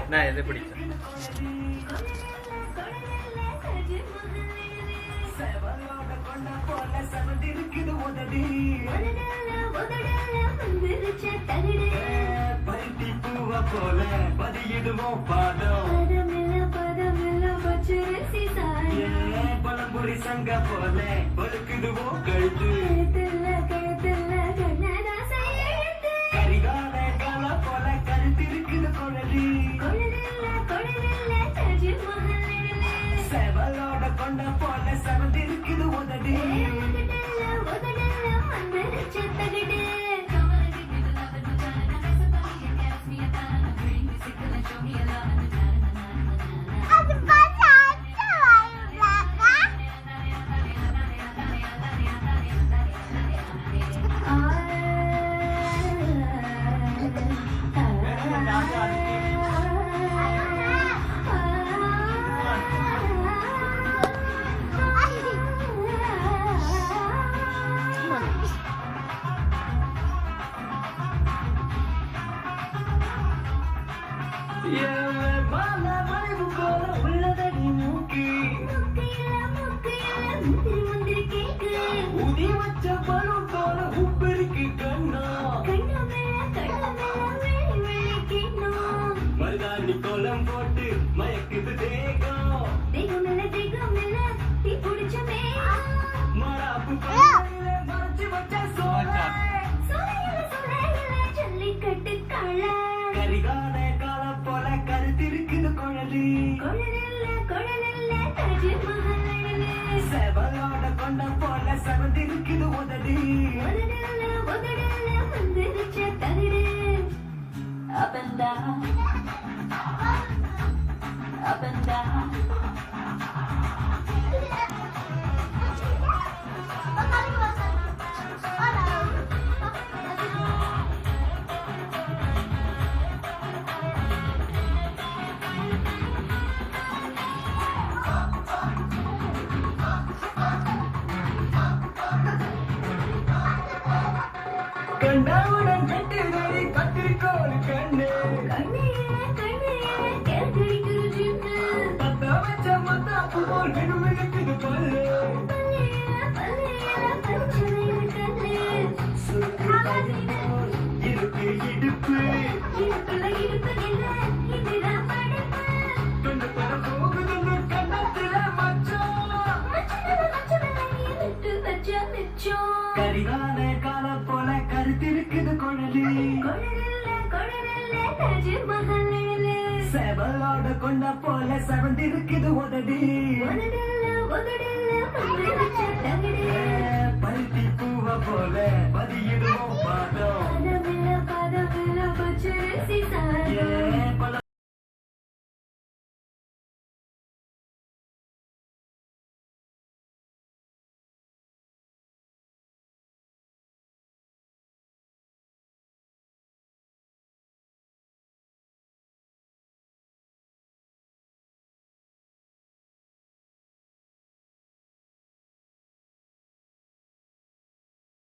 நான் எது பிடிக்கும்? போல பதியிடுவோம் பாடம் பழம்புரி சங்க போல பழுக்கிடுவோம் கழுத்து கரிகால கால போல கருத்திருக்குது குழலி செவலோட கொண்ட போல செவந்திருக்குது உதடி கோலம் போட்டு மயக்குது தேகம் மராப்பு மறைச்சு வச்ச ஜல்லிக்கட்டு கரிகால கால போல கருத்திருக்குது குழலி செவலோட கொண்ட போல செவந்திருக்குது உதடி Up and down, up and down. கண்டவுடன் கட்டு வரி கத்திரிக்கோள் கண்ணு பத்த வச்ச மத்தாப்பு போல் விடுவிடுக்குது பல்லு இருக்கு இடுப்பு கொண்டு பட போகுதுன்னு கண்ணத்துல மச்சம் கரிகால கால போல கருத்திருக்குது குழலி செவலோட கொண்ட போல செவந்திருக்குது உதடி பருத்தி பூவ போல